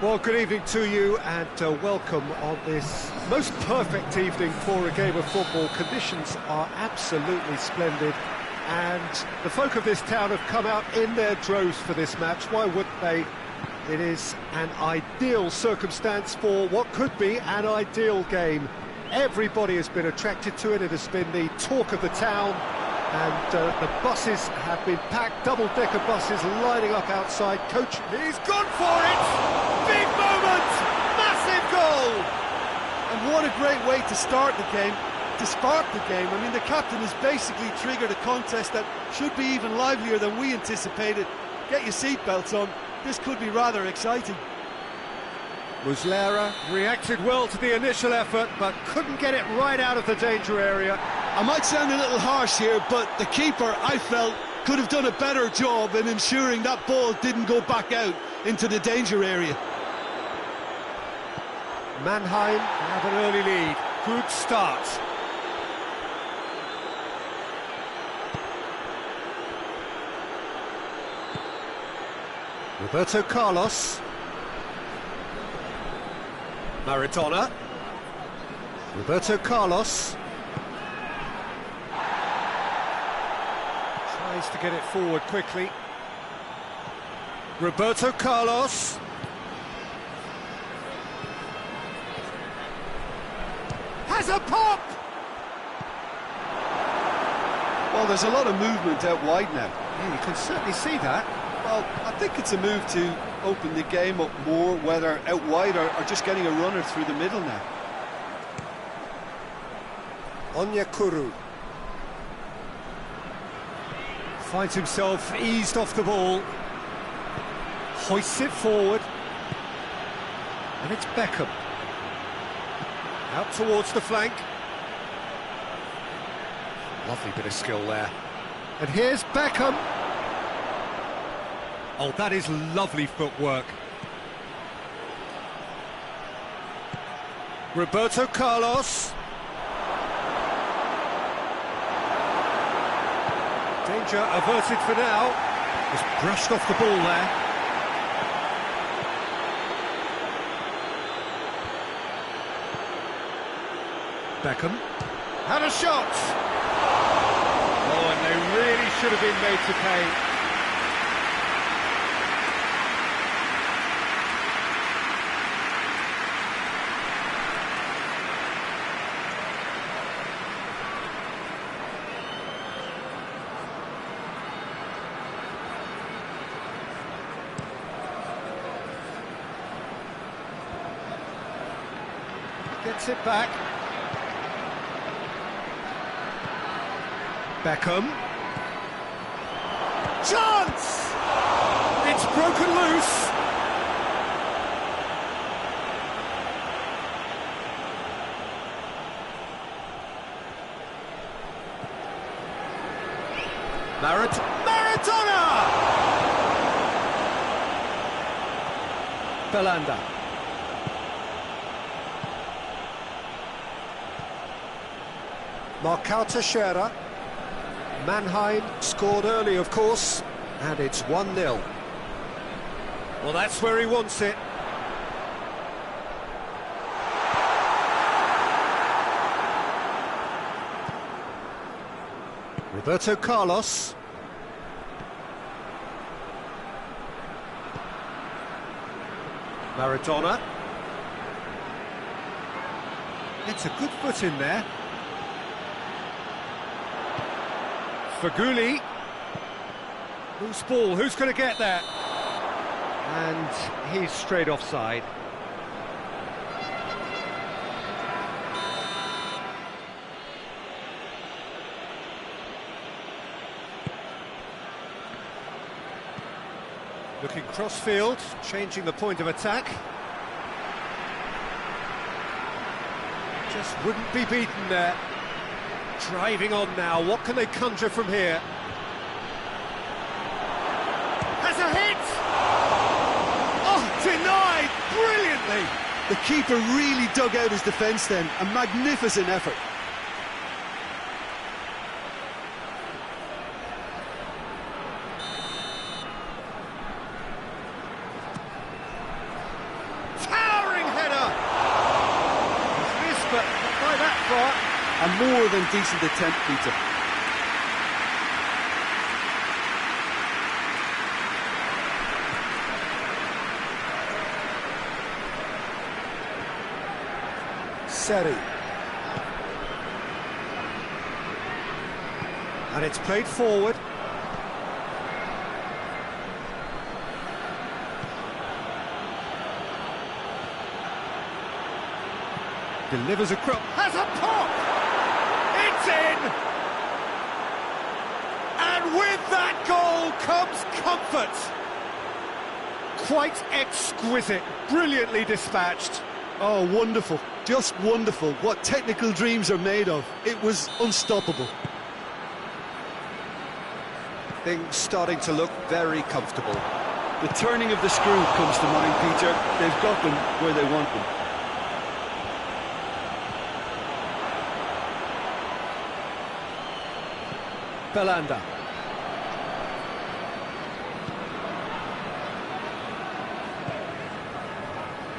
Well, good evening to you and welcome on this most perfect evening for a game of football. Conditions are absolutely splendid and the folk of this town have come out in their droves for this match. Why wouldn't they? It is an ideal circumstance for what could be an ideal game. Everybody has been attracted to it. It has been the talk of the town. And the buses have been packed, double-decker buses lining up outside. Coach, he's gone for it! Big moment! Massive goal! And what a great way to start the game, to spark the game. I mean, the captain has basically triggered a contest that should be even livelier than we anticipated. Get your seatbelts on, this could be rather exciting. Muslera reacted well to the initial effort, but couldn't get it right out of the danger area. I might sound a little harsh here, but the keeper, I felt, could have done a better job in ensuring that ball didn't go back out into the danger area. Mannheim have an early lead. Good start. Roberto Carlos. Maradona. Roberto Carlos. Tries to get it forward quickly. Roberto Carlos. Has a pop! Well, there's a lot of movement out wide now. Yeah, you can certainly see that. Well, I think it's a move to open the game up more, whether out wide or just getting a runner through the middle now. Onyekuru finds himself eased off the ball, hoists it forward, and it's Bergkamp. Out towards the flank. Lovely bit of skill there. And here's Bergkamp. Oh, that is lovely footwork. Roberto Carlos. Danger averted for now. Just brushed off the ball there. Bergkamp had a shot. Oh, and they really should have been made to pay. Gets it back. Bergkamp. Chance! It's broken loose. Maradona! Belanda. Marcao Teixeira. Mannheim scored early, of course, and it's 1-0. Well, that's where he wants it. Roberto Carlos. Maradona. It's a good foot in there. Faguli. Loose ball, who's going to get that? And he's straight offside. Looking cross-field, changing the point of attack. Just wouldn't be beaten there. Driving on now, what can they conjure from here? Has a hit! Oh, denied brilliantly! The keeper really dug out his defence then, a magnificent effort. far. A more than decent attempt, Peter. Seri. And it's played forward. Delivers a cross. Has a pop! It's in! And with that goal comes comfort. Quite exquisite, brilliantly dispatched. Oh, wonderful. Just wonderful. What technical dreams are made of. It was unstoppable. Things starting to look very comfortable. The turning of the screw comes to mind, Peter. They've got them where they want them. Belanda.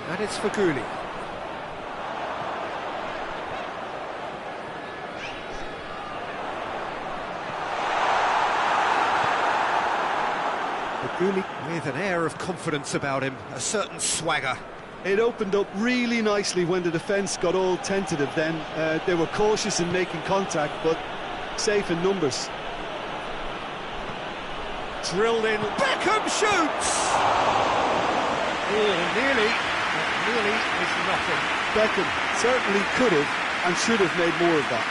And it's Faguli. Faguli with an air of confidence about him, a certain swagger. It opened up really nicely when the defence got all tentative then. They were cautious in making contact, but safe in numbers. Drilled in, Bergkamp shoots! Oh, nearly, but nearly is nothing. Bergkamp certainly could have and should have made more of that.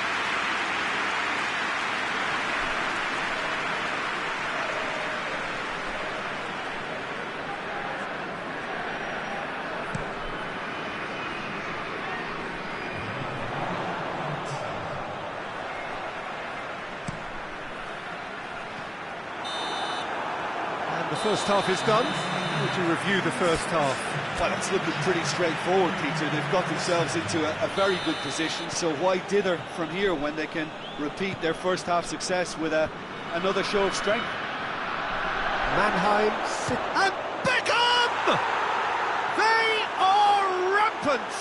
The first half is done. How would you review the first half? Well, it's looking pretty straightforward, Peter. They've got themselves into a very good position, so why dither from here when they can repeat their first half success with another show of strength? Mannheim, and Bergkamp! They are rampant!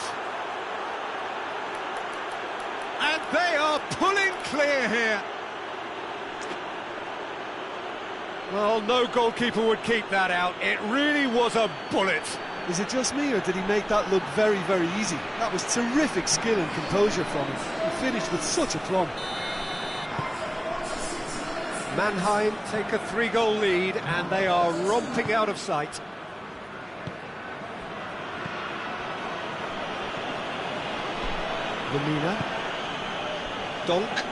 And they are pulling clear here. Well, no goalkeeper would keep that out. It really was a bullet. Is it just me, or did he make that look very, very easy? That was terrific skill and composure from him. He finished with such aplomb. Mannheim take a 3-goal lead, and they are romping out of sight. Lamina. Donk.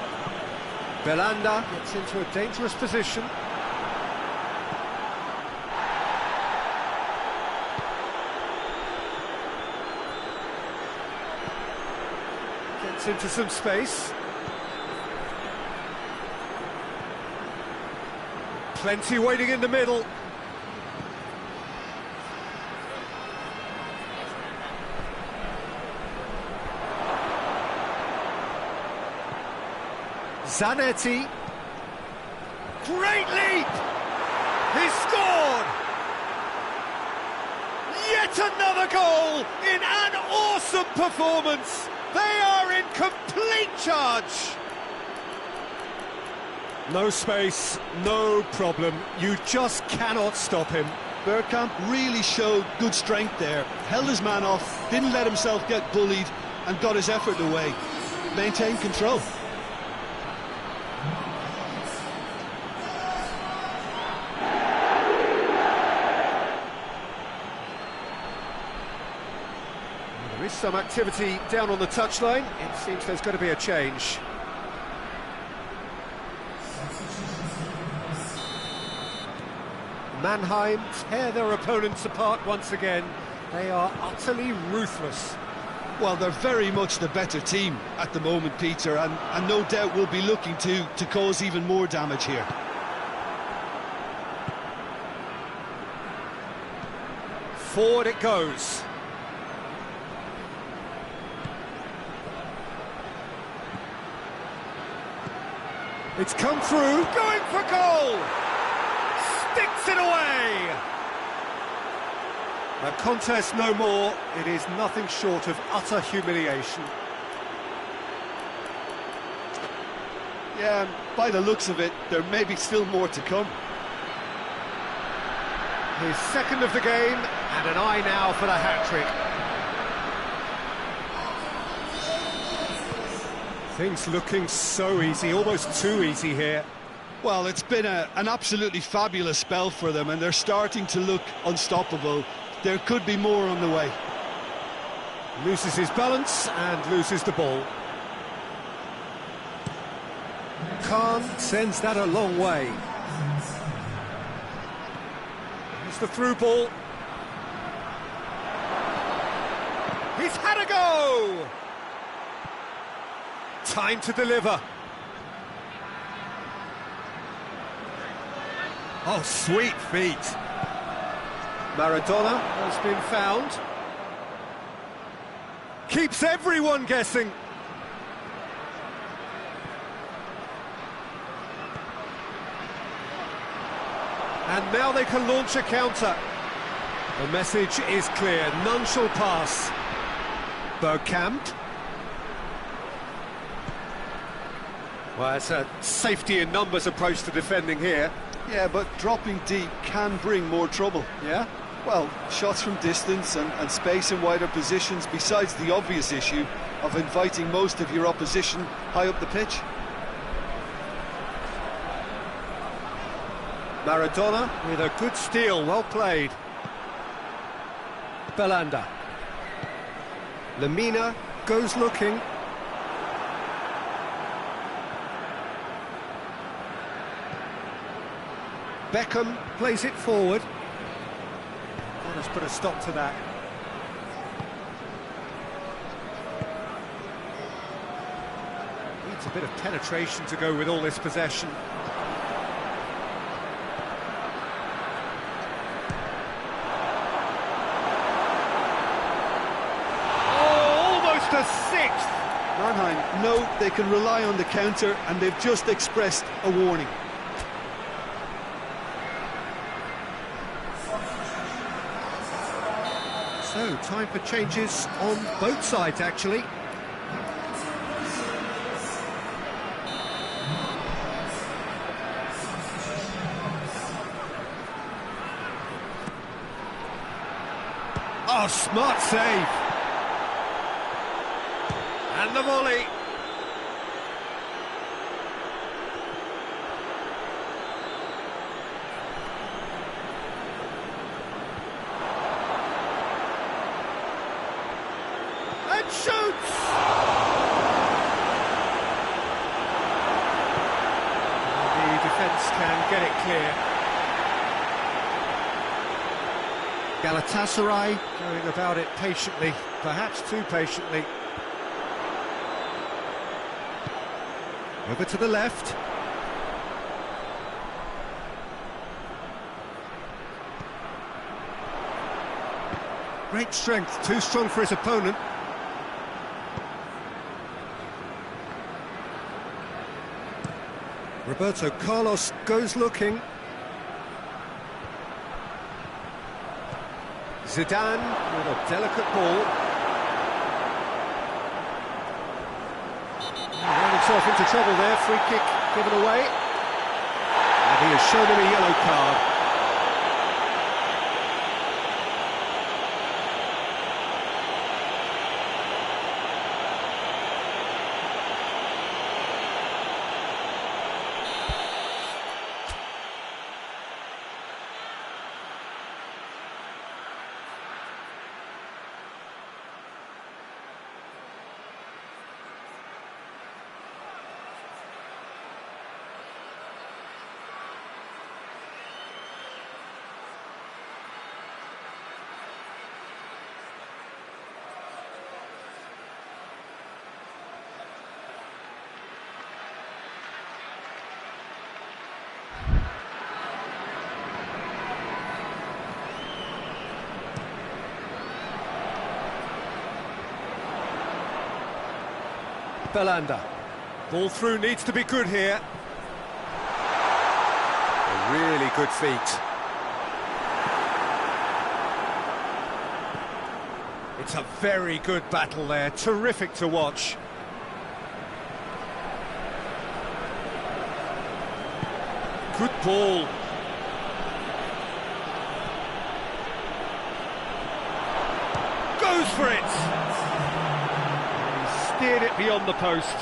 Belanda gets into a dangerous position. Gets into some space. Plenty waiting in the middle. Zanetti. Great leap! He scored! Yet another goal in an awesome performance! They are in complete charge! No space, no problem. You just cannot stop him. Bergkamp really showed good strength there. Held his man off, didn't let himself get bullied, and got his effort away. Maintained control. There is some activity down on the touchline. It seems there's going to be a change. Mannheim tear their opponents apart once again. They are utterly ruthless. Well, they're very much the better team at the moment, Peter, and no doubt will be looking to cause even more damage here. Forward it goes. It's come through, going for goal! Sticks it away! A contest no more, it is nothing short of utter humiliation. Yeah, and by the looks of it, there may be still more to come. His second of the game, and an eye now for the hat-trick. Things looking so easy, almost too easy here. Well, it's been an absolutely fabulous spell for them, and they're starting to look unstoppable. There could be more on the way. Loses his balance and loses the ball. Khan sends that a long way. Here's the through ball. He's had a go! Time to deliver. Oh, sweet feet. Maradona has been found. Keeps everyone guessing. And now they can launch a counter. The message is clear, none shall pass. Bergkamp. Well, it's a safety in numbers approach to defending here. Yeah, but dropping deep can bring more trouble. Yeah? Well, shots from distance and space in wider positions, besides the obvious issue of inviting most of your opposition high up the pitch. Maradona with a good steal, well played. Belanda. Lamina goes looking. Beckham plays it forward. Oh, let's put a stop to that. Needs a bit of penetration to go with all this possession. Oh, almost a sixth! Mannheim know they can rely on the counter, and they've just expressed a warning. So, time for changes on both sides, actually. Oh, smart save. And the volley. And shoots! The defence can get it clear. Galatasaray going about it patiently, perhaps too patiently. Over to the left. Great strength, too strong for his opponent. Roberto Carlos goes looking. Zidane with a delicate ball. Ran himself into trouble there, free kick given away. And he has shown him a yellow card. Belanda. Ball through needs to be good here. A really good feat. It's a very good battle there, terrific to watch. Good ball. Goes for it. He steered it beyond the post.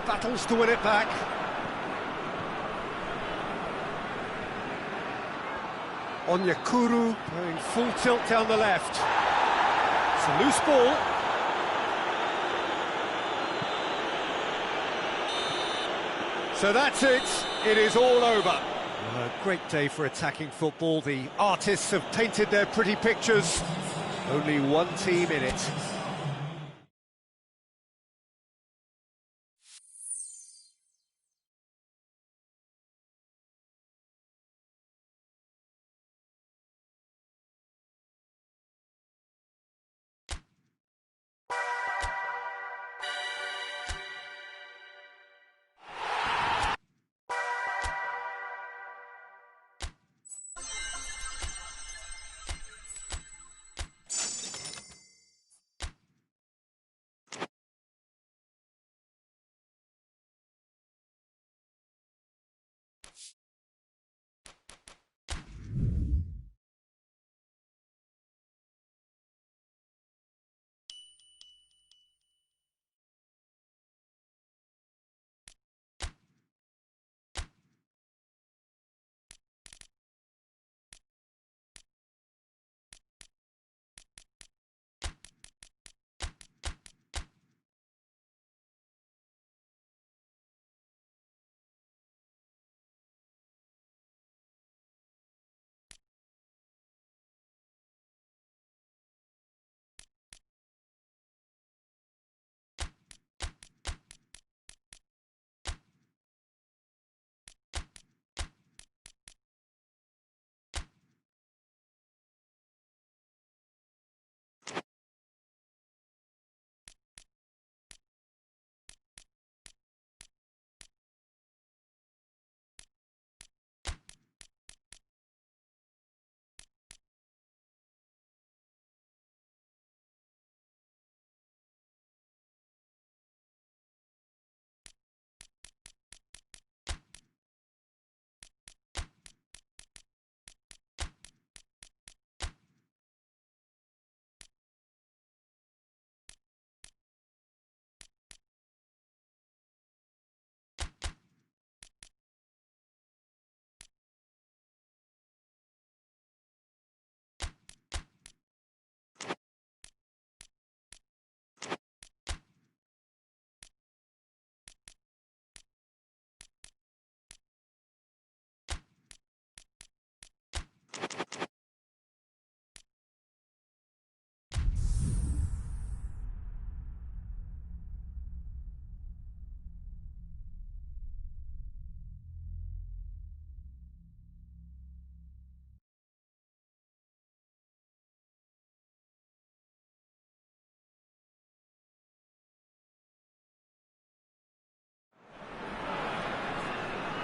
Battles to win it back. Onyekuru going full tilt down the left. It's a loose ball. So that's it. It is all over. A great day for attacking football. The artists have painted their pretty pictures. Only one team in it.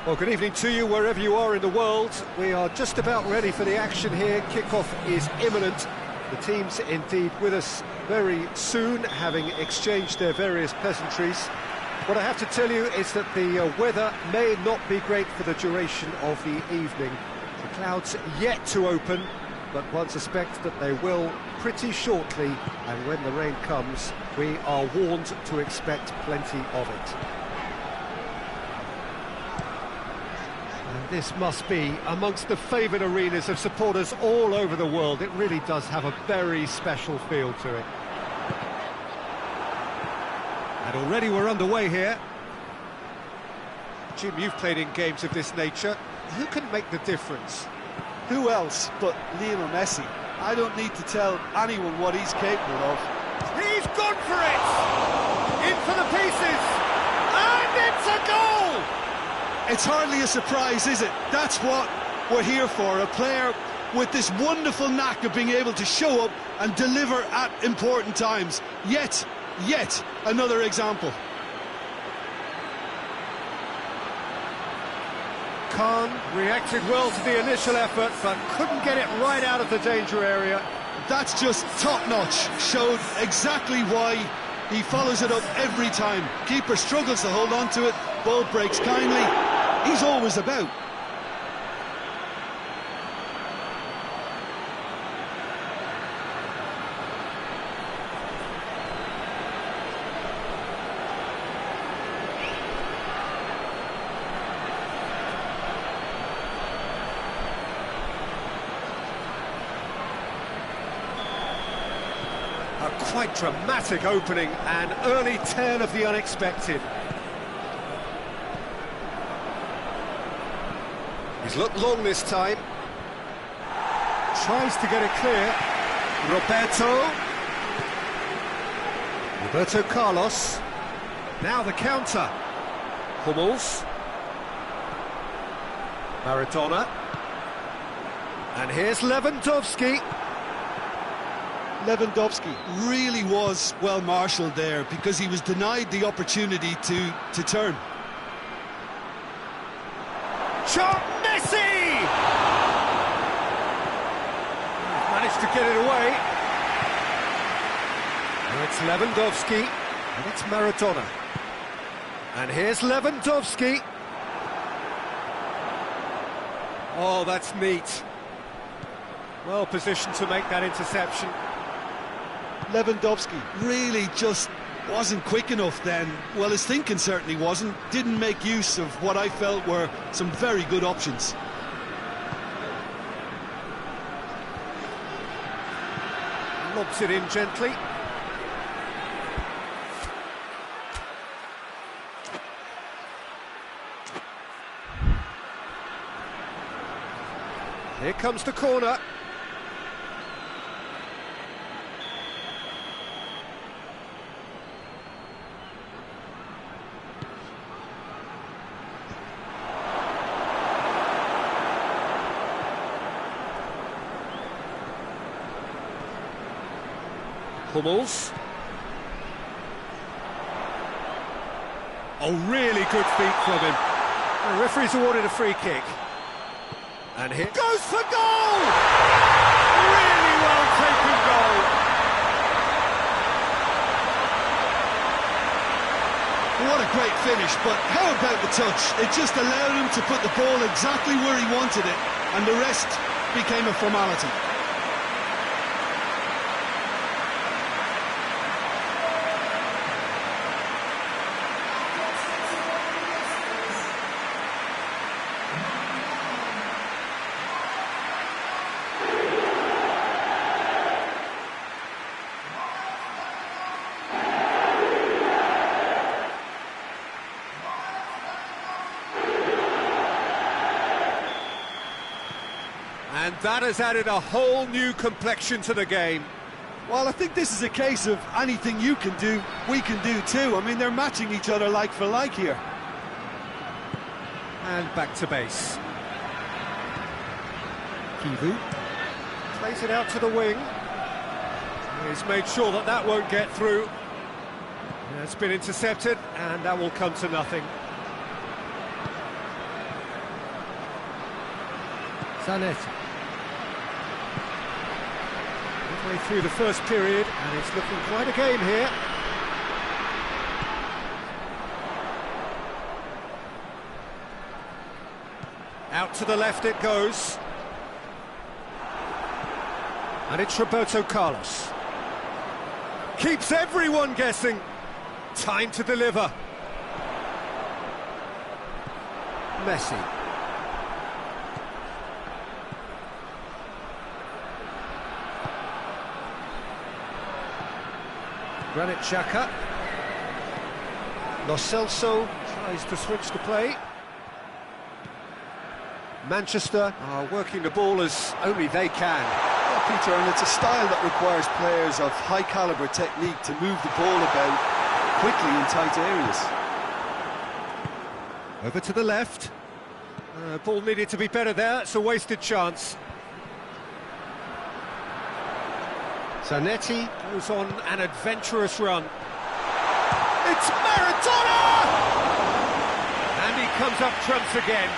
Well, good evening to you wherever you are in the world. We are just about ready for the action here. Kickoff is imminent. The teams indeed with us very soon, having exchanged their various pleasantries. What I have to tell you is that the weather may not be great for the duration of the evening. The clouds yet to open, but one suspects that they will pretty shortly, and when the rain comes, we are warned to expect plenty of it. And this must be amongst the favoured arenas of supporters all over the world. It really does have a very special feel to it. And already we're underway here. Jim, you've played in games of this nature. Who can make the difference? Who else but Lionel Messi? I don't need to tell anyone what he's capable of. He's gone for it! In for the pieces! And it's a goal! It's hardly a surprise, is it? That's what we're here for, a player with this wonderful knack of being able to show up and deliver at important times. Yet another example. Khan reacted well to the initial effort, but couldn't get it right out of the danger area. That's just top-notch. Showed exactly why he follows it up every time. Keeper struggles to hold on to it, ball breaks kindly. He's always about. A quite dramatic opening, an early tale of the unexpected. He's looked long this time. Tries to get it clear. Roberto Carlos. Now the counter. Hummels. Maradona. And here's Lewandowski. Lewandowski really was well marshalled there because he was denied the opportunity to turn. Shot, Messi! He's managed to get it away. Now it's Lewandowski, and it's Maradona. And here's Lewandowski. Oh, that's neat. Well positioned to make that interception. Lewandowski really just wasn't quick enough then. Well, his thinking certainly wasn't. Didn't make use of what I felt were some very good options. Lobs it in gently. Here comes the corner. Hummels. Oh, really good feet from him. The referee's awarded a free kick. And here goes for goal! Really well taken goal. What a great finish, but how about the touch? It just allowed him to put the ball exactly where he wanted it, and the rest became a formality. And that has added a whole new complexion to the game. Well, I think this is a case of anything you can do, we can do too. I mean, they're matching each other like for like here. And back to base. Kivu plays it out to the wing. He's made sure that that won't get through. It's been intercepted, and that will come to nothing. Zanetti. Midway through the first period, and it's looking quite a game here. Out to the left it goes. And it's Roberto Carlos. Keeps everyone guessing. Time to deliver. Messi. Granit Xhaka. Lo Celso tries to switch the play. Manchester are working the ball as only they can. Yeah, Peter, and it's a style that requires players of high calibre technique to move the ball about quickly in tight areas. Over to the left. Ball needed to be better there. It's a wasted chance. Zanetti goes on an adventurous run. It's Maradona! And he comes up trumps again.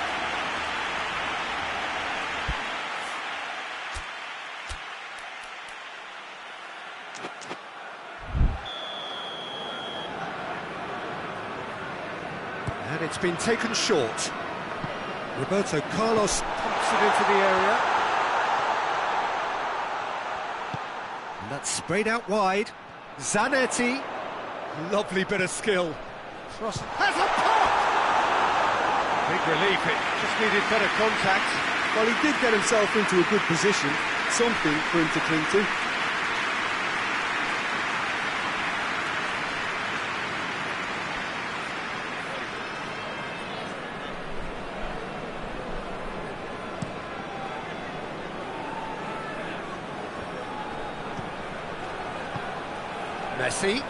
It's been taken short. Roberto Carlos pumps it into the area. And that's sprayed out wide. Zanetti. Lovely bit of skill. Cross has a pop! Big relief, it just needed better contact. Well, he did get himself into a good position, something for him to cling to. Messi.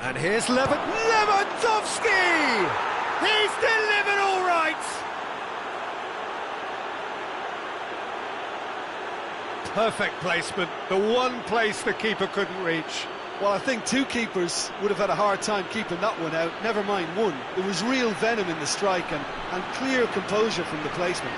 And here's Lewandowski! He's delivered all right! Perfect placement, the one place the keeper couldn't reach. Well, I think two keepers would have had a hard time keeping that one out, never mind one. There was real venom in the strike and clear composure from the placement.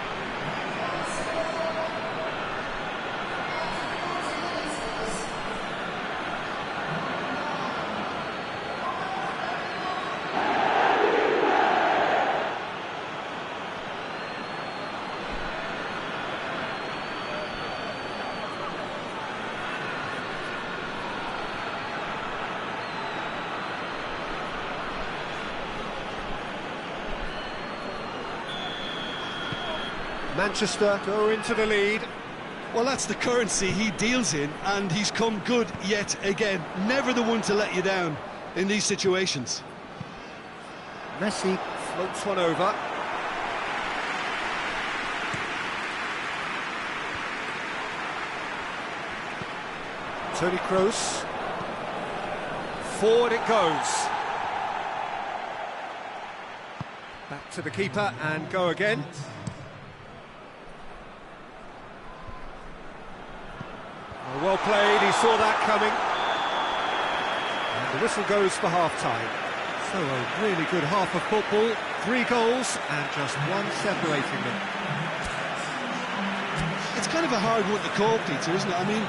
Manchester go into the lead. Well, that's the currency he deals in, and he's come good yet again. Never the one to let you down in these situations. Messi floats one over. Toni Kroos. Forward it goes. Back to the keeper and go again. Well played, he saw that coming. And the whistle goes for half-time. So a really good half of football, 3 goals and just one separating them. It's kind of a hard one to call, Peter, isn't it? I mean,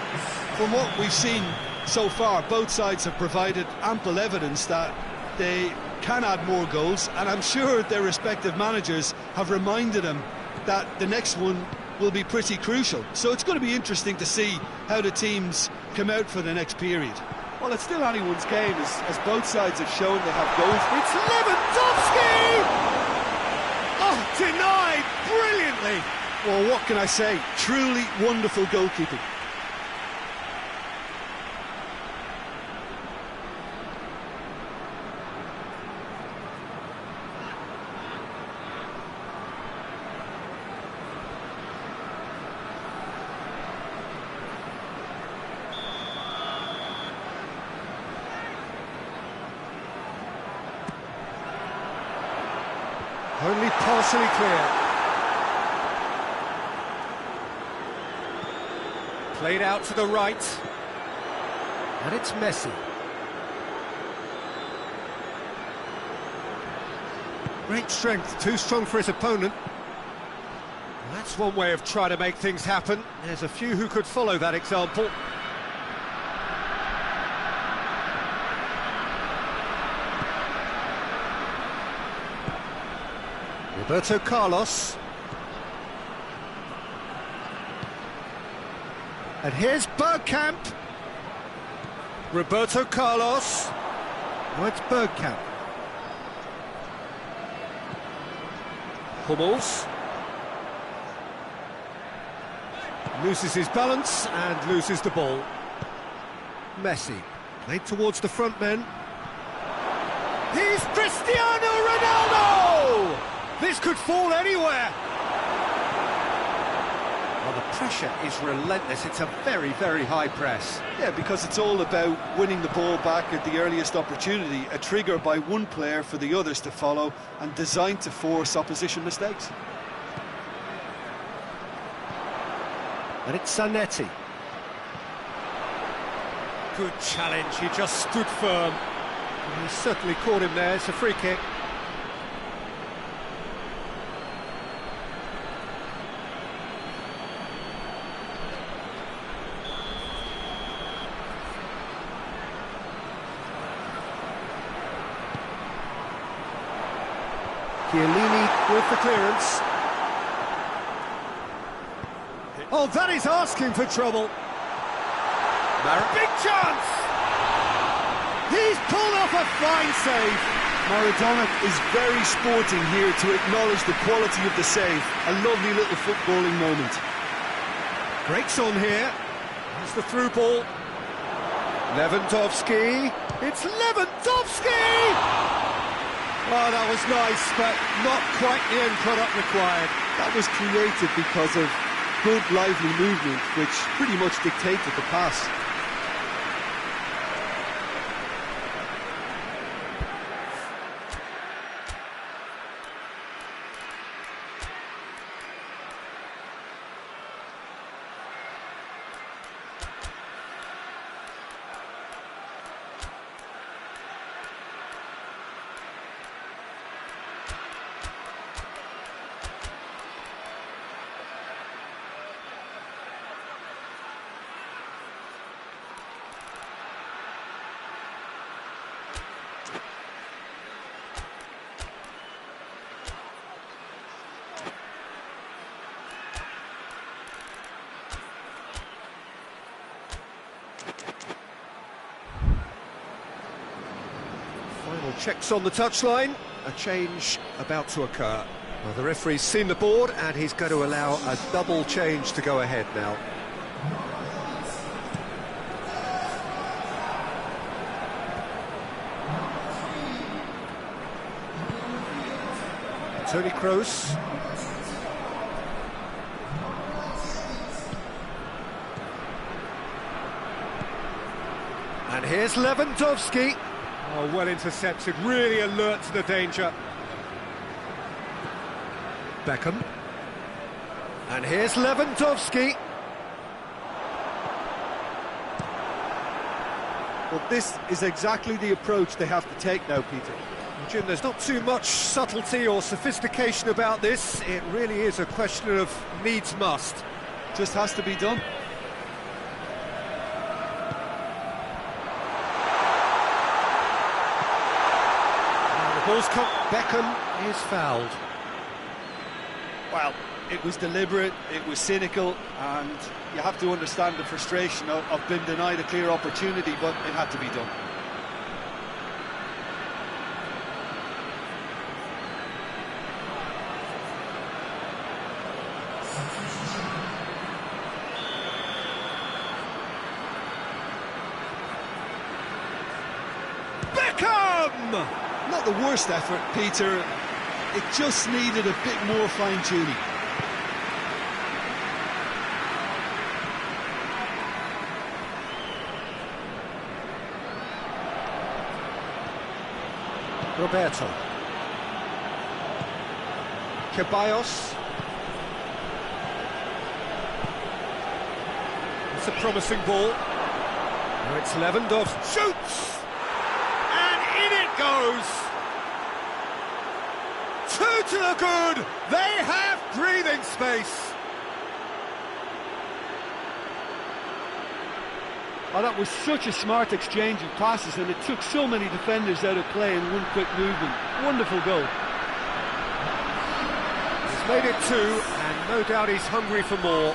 from what we've seen so far, both sides have provided ample evidence that they can add more goals, and I'm sure their respective managers have reminded them that the next one will be pretty crucial. So it's going to be interesting to see how the teams come out for the next period. Well, it's still anyone's game, as both sides have shown they have goals. It's Lewandowski! Oh, denied brilliantly! Well, what can I say? Truly wonderful goalkeeping. Only partially clear. Played out to the right. And it's Messi. Great strength, too strong for his opponent. Well, that's one way of trying to make things happen. There's a few who could follow that example. Roberto Carlos. And here's Bergkamp. Roberto Carlos. Oh, it's Bergkamp. Hummels. Loses his balance and loses the ball. Messi. Played towards the front men. Here's Cristiano Ronaldo! This could fall anywhere! Well, the pressure is relentless. It's a very, very high press. Yeah, because it's all about winning the ball back at the earliest opportunity, a trigger by one player for the others to follow, and designed to force opposition mistakes. And it's Zanetti. Good challenge, he just stood firm. And he certainly caught him there. It's a free kick. Chiellini with the clearance. Oh, that is asking for trouble. Big chance! He's pulled off a fine save. Maradona is very sporting here to acknowledge the quality of the save. A lovely little footballing moment. Breaks on here. Here's the through ball. Lewandowski. It's Lewandowski! Oh, that was nice, but not quite the end product required. That was created because of good, lively movement, which pretty much dictated the pass. Final checks on the touchline. A change about to occur. Well, the referee's seen the board and he's going to allow a double change to go ahead now. Toni Kroos. And here's Lewandowski. Oh, well intercepted, really alert to the danger. Beckham. And here's Lewandowski. Well, this is exactly the approach they have to take now, Peter. Jim, there's not too much subtlety or sophistication about this. It really is a question of needs must. Just has to be done. Ball's come. Beckham is fouled. Well, it was deliberate, it was cynical, and you have to understand the frustration of being denied a clear opportunity, but it had to be done. Beckham! Not the worst effort, Peter. It just needed a bit more fine-tuning. Roberto. Ceballos. It's a promising ball. Now it's Lewandowski. Shoots! And in it goes! Two to the good! They have breathing space! Oh, that was such a smart exchange of passes, and it took so many defenders out of play in one quick movement. Wonderful goal. He's made it two, and no doubt he's hungry for more.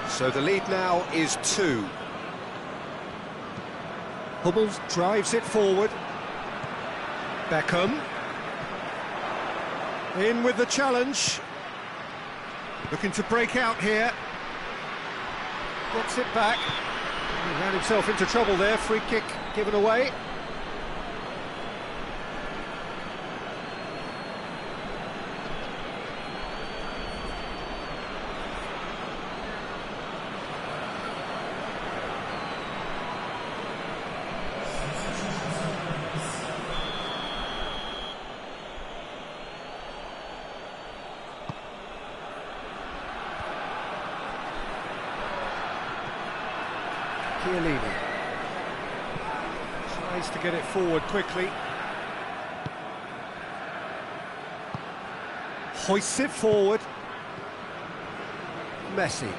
So the lead now is 2. Hummels drives it forward. Beckham. In with the challenge. Looking to break out here. Gets it back. He ran himself into trouble there. Free kick given away. Chiellini tries to get it forward quickly. Hoists it forward. Messi.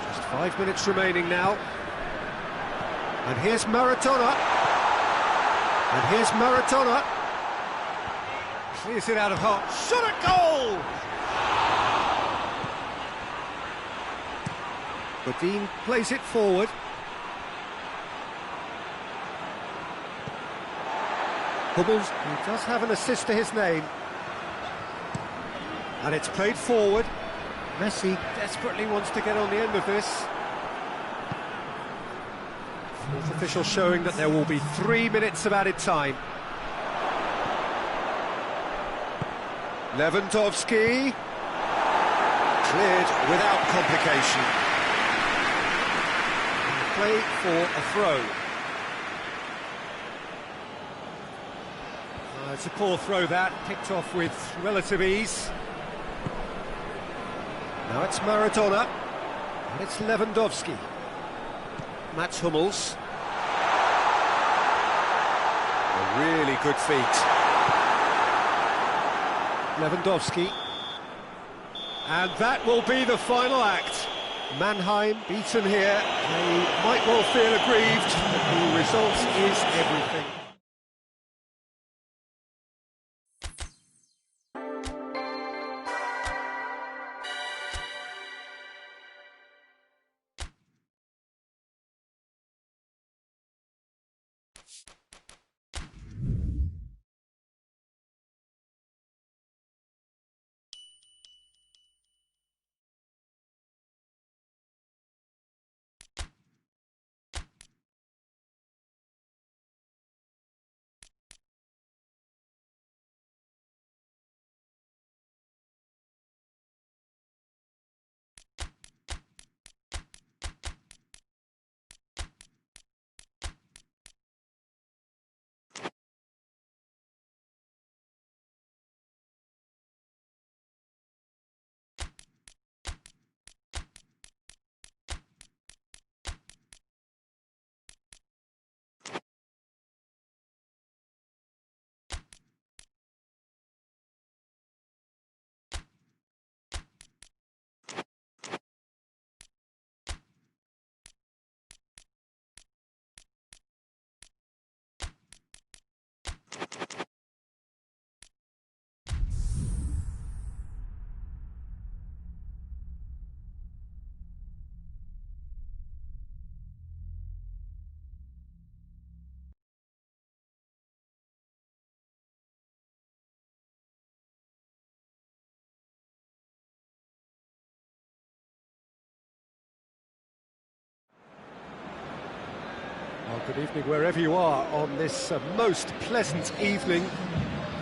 Just 5 minutes remaining now. And here's Maradona. And here's Maradona. Clears it out of half. Shot at goal! Godin plays it forward. Hummels, he does have an assist to his name. And it's played forward. Messi desperately wants to get on the end of this. Fourth official showing that there will be 3 minutes of added time. Lewandowski. Cleared without complication. Play for a throw. It's a poor throw that, picked off with relative ease. Now it's Maradona, and it's Lewandowski. Mats Hummels. A really good feat. Lewandowski. And that will be the final act. Mannheim beaten here. They might well feel aggrieved, but the result is everything. Well, good evening wherever you are on this most pleasant evening.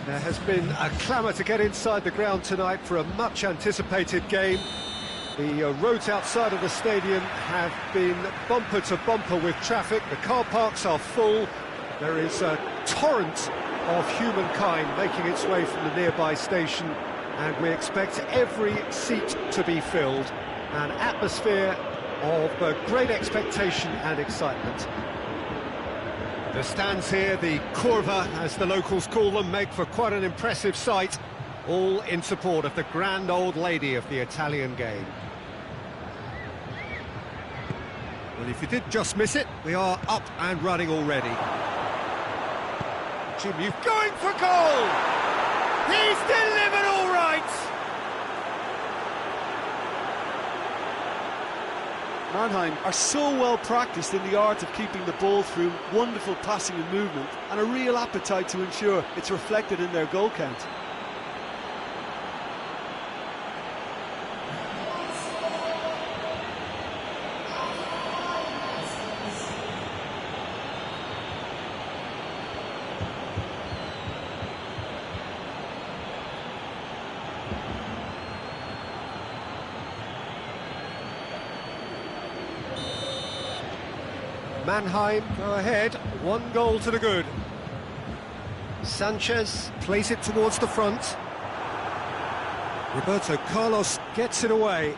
There has been a clamour to get inside the ground tonight for a much anticipated game. The roads outside of the stadium have been bumper to bumper with traffic. The car parks are full. There is a torrent of humankind making its way from the nearby station, and we expect every seat to be filled. An atmosphere of great expectation and excitement. The stands here, the curva, as the locals call them, make for quite an impressive sight, all in support of the grand old lady of the Italian game. Well, if you did just miss it, we are up and running already. Jim, you're going for goal! He's delivered all right! Mannheim are so well practiced in the art of keeping the ball through wonderful passing and movement, and a real appetite to ensure it's reflected in their goal count. Mannheim go ahead, 1 goal to the good. Sanchez plays it towards the front. Roberto Carlos gets it away.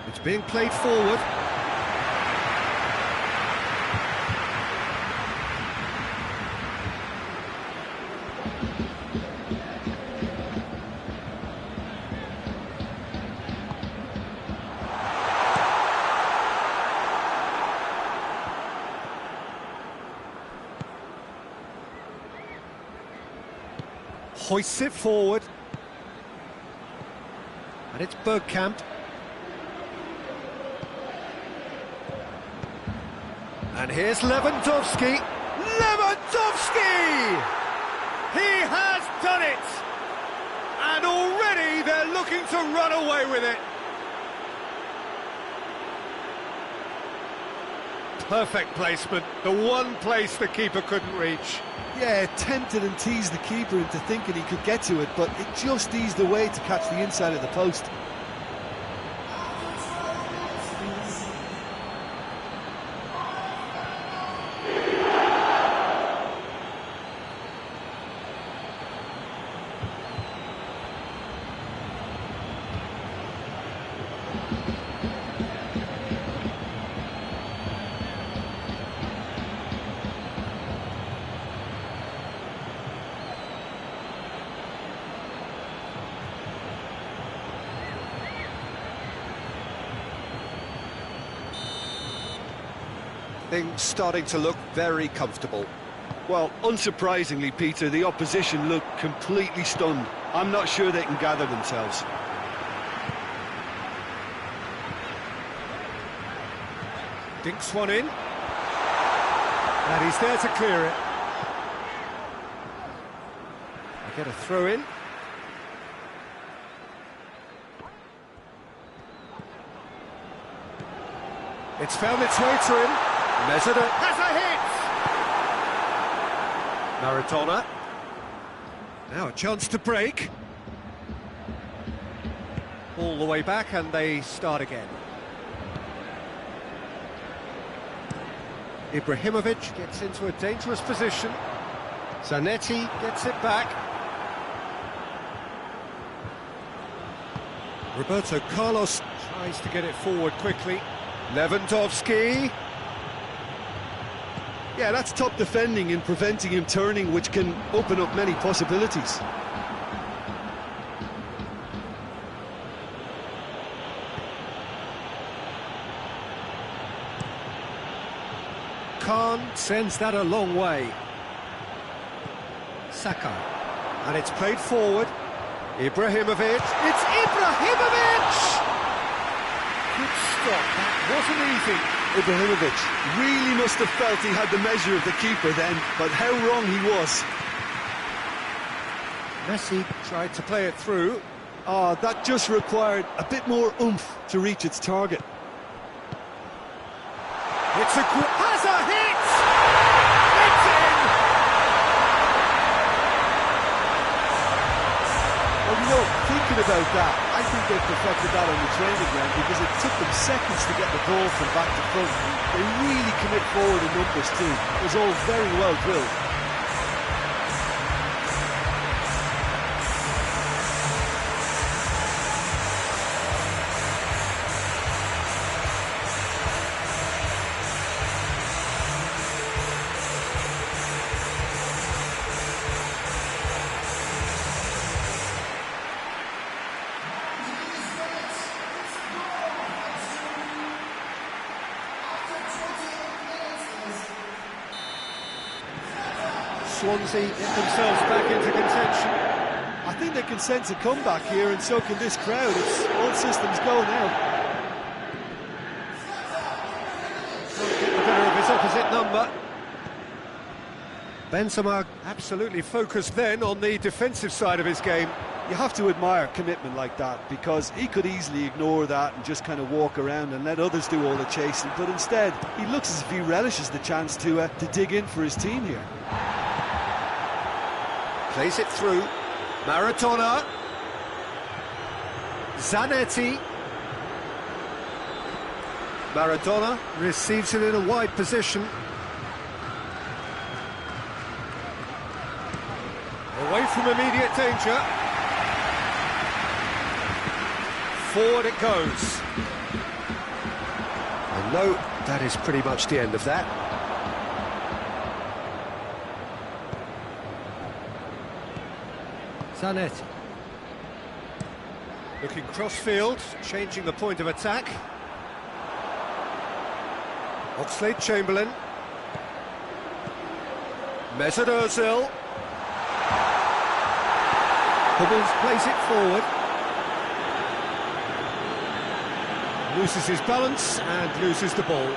It's being played forward. Hoists it forward. And it's Bergkamp. And here's Lewandowski. Lewandowski! He has done it! And already they're looking to run away with it. Perfect placement, the one place the keeper couldn't reach. Yeah, tempted and teased the keeper into thinking he could get to it, but it just eased away to catch the inside of the post. Things starting to look very comfortable. Well, unsurprisingly, Peter, the opposition look completely stunned. I'm not sure they can gather themselves. Dinks one in. And he's there to clear it. They get a throw in. It's found its way to him. Mesut has a hit! Maradona. Now a chance to break. All the way back and they start again. Ibrahimovic gets into a dangerous position. Zanetti gets it back. Roberto Carlos tries to get it forward quickly. Lewandowski. Yeah, that's top defending and preventing him turning, which can open up many possibilities. Khan sends that a long way. Saka. And it's played forward. Ibrahimovic. It's Ibrahimovic! Good stop. That wasn't easy. Ibrahimovic really must have felt he had the measure of the keeper then, but how wrong he was. Messi tried to play it through. Oh, that just required a bit more oomph to reach its target. Has a hit! It's in! Well, you know, thinking about that, I think they perfected that on the training ground because it took them seconds to get the ball from back to front. They really commit forward in numbers too. It was all very well drilled. Swansea get themselves back into contention. I think they can sense a comeback here, and so can this crowd. It's all systems go now. Can't get the better of his opposite number. Benzema absolutely focused then on the defensive side of his game. You have to admire commitment like that, because he could easily ignore that and just kind of walk around and let others do all the chasing, but instead he looks as if he relishes the chance to dig in for his team here. Plays it through. Maradona. Zanetti. Maradona receives it in a wide position. Away from immediate danger. Forward it goes. And no, that is pretty much the end of that. Zanetti. Looking cross-field, changing the point of attack. Oxlade-Chamberlain. Mesut Ozil. Hummels plays it forward. Loses his balance and loses the ball.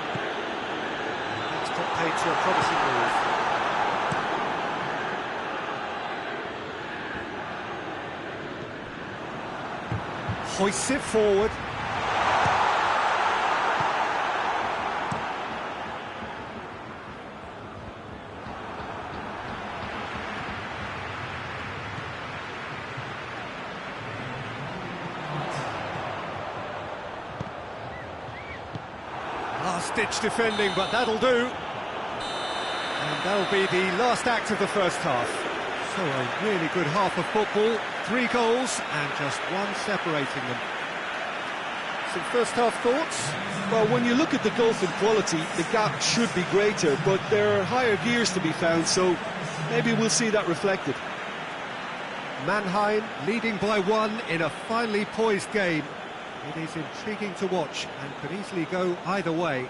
That's got paid to a promising move. Hoists it forward. Last-ditch defending, but that'll do. And that'll be the last act of the first half. So a really good half of football, 3 goals and just one separating them. Some first half thoughts? Well, when you look at the gulf in quality, the gap should be greater, but there are higher gears to be found, so maybe we'll see that reflected. Mannheim leading by 1 in a finely poised game. It is intriguing to watch and could easily go either way.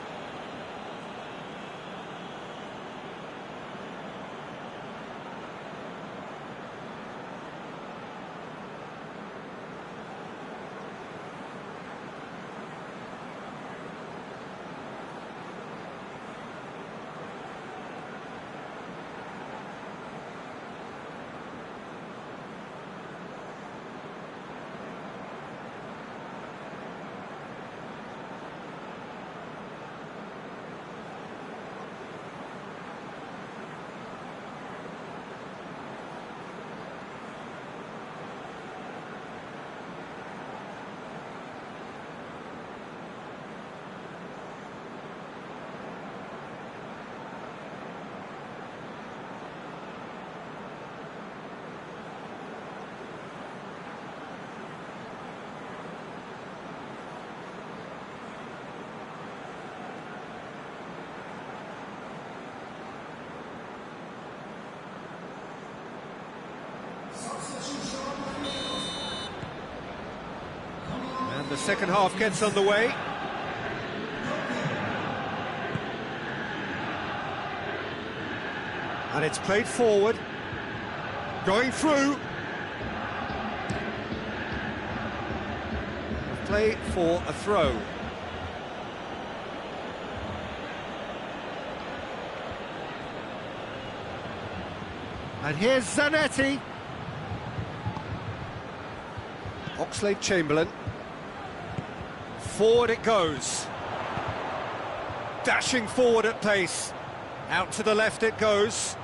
The second half gets underway. And it's played forward. Going through. Play for a throw. And here's Zanetti. Oxlade-Chamberlain. Forward it goes. Dashing forward at pace. Out to the left it goes.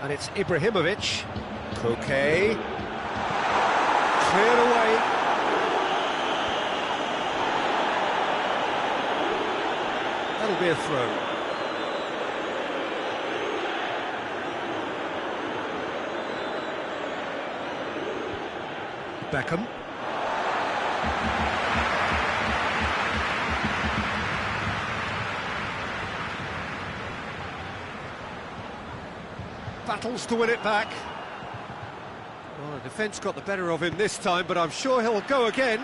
And it's Ibrahimovic. Koke. Cleared away. That'll be a throw. Bergkamp. Battles to win it back. Well, the defence got the better of him this time, but I'm sure he'll go again.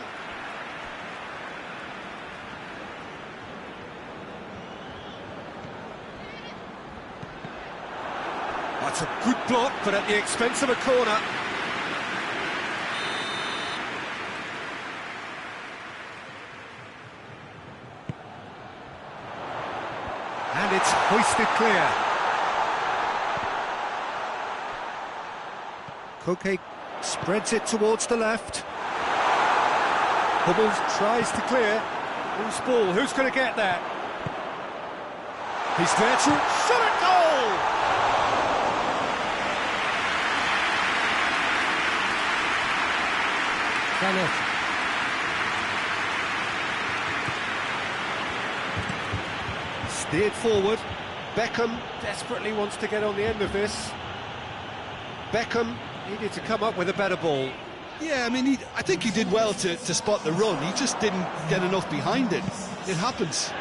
That's a good block, but at the expense of a corner. And it's hoisted clear. Koke spreads it towards the left. Hummels tries to clear. Loose ball, who's going to get that? He's there to shot at goal! Steered forward. Beckham desperately wants to get on the end of this. Beckham needed to come up with a better ball. Yeah, I mean, I think he did well to spot the run. He just didn't get enough behind it. It happens.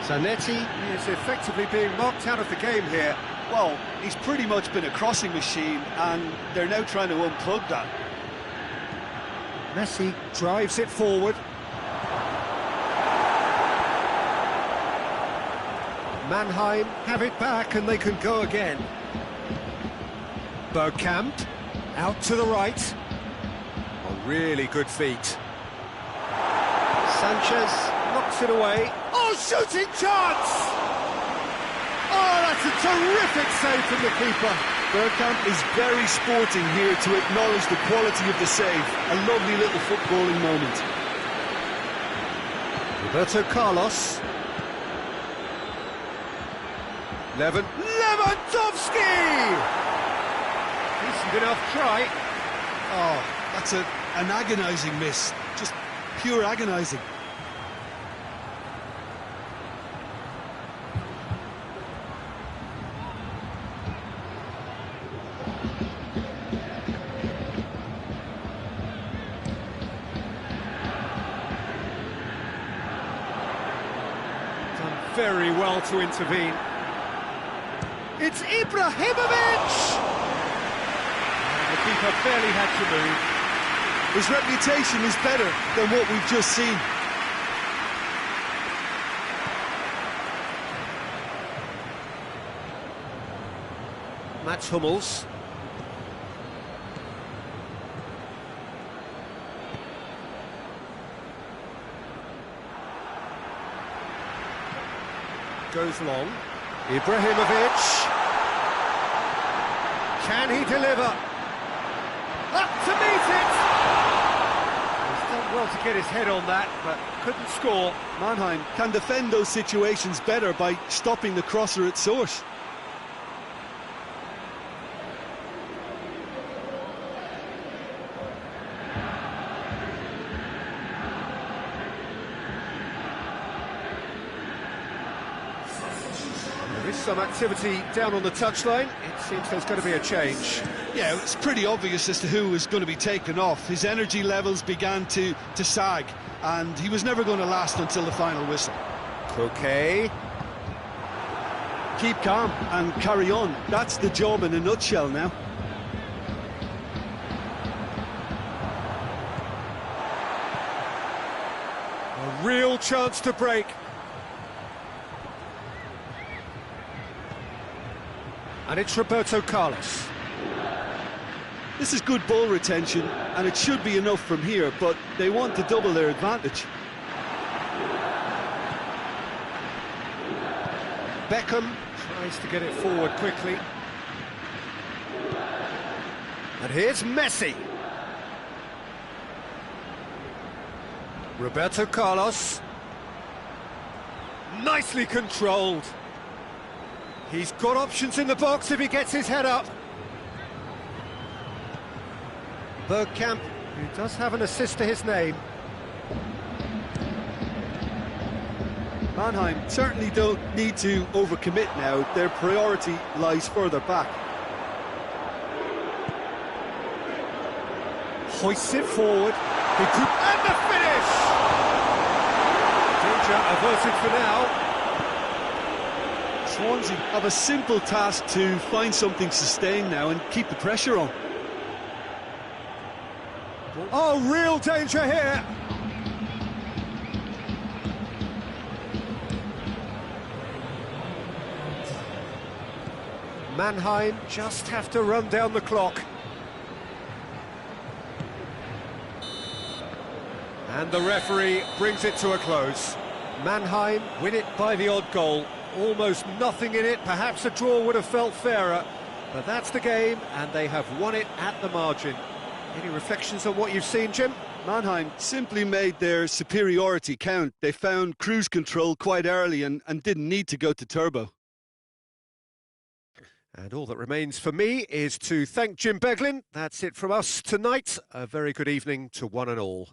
Zanetti is effectively being marked out of the game here. Well, he's pretty much been a crossing machine, and they're now trying to unplug that. Messi drives it forward. Mannheim have it back and they can go again. Bergkamp out to the right. A really good feat. Sanchez knocks it away. Oh, shooting chance! Oh, that's a terrific save from the keeper. Bergkamp is very sporting here to acknowledge the quality of the save. A lovely little footballing moment. Roberto Carlos. Lewandowski! Decent enough try. Oh, that's an agonising miss. Just pure agonising. Done very well to intervene. It's Ibrahimovic! The keeper barely had to move. His reputation is better than what we've just seen. Mats Hummels. Goes long. Ibrahimovic. Can he deliver? Up to meet it! He's done well to get his head on that, but couldn't score. Mannheim can defend those situations better by stopping the crosser at source. There is some activity down on the touchline. It seems there's going to be a change. Yeah, it's pretty obvious as to who was going to be taken off. His energy levels began to sag, and he was never going to last until the final whistle. Coquet. Keep calm and carry on. That's the job in a nutshell now. A real chance to break. And it's Roberto Carlos. This is good ball retention, and it should be enough from here, but they want to double their advantage. Beckham tries to get it forward quickly. And here's Messi. Roberto Carlos. Nicely controlled. He's got options in the box if he gets his head up. Bergkamp, who does have an assist to his name. Mannheim certainly don't need to overcommit now. Their priority lies further back. Hoists it forward. And the finish! Danger averted for now. Swansea have a simple task to find something sustained now and keep the pressure on. Oh, real danger here! Mannheim just have to run down the clock. And the referee brings it to a close. Mannheim win it by the odd goal. Almost nothing in it, perhaps a draw would have felt fairer, but that's the game, and they have won it at the margin. Any reflections on what you've seen, Jim? Mannheim simply made their superiority count. They found cruise control quite early and didn't need to go to turbo. And all that remains for me is to thank Jim Beglin. That's it from us tonight. A very good evening to one and all.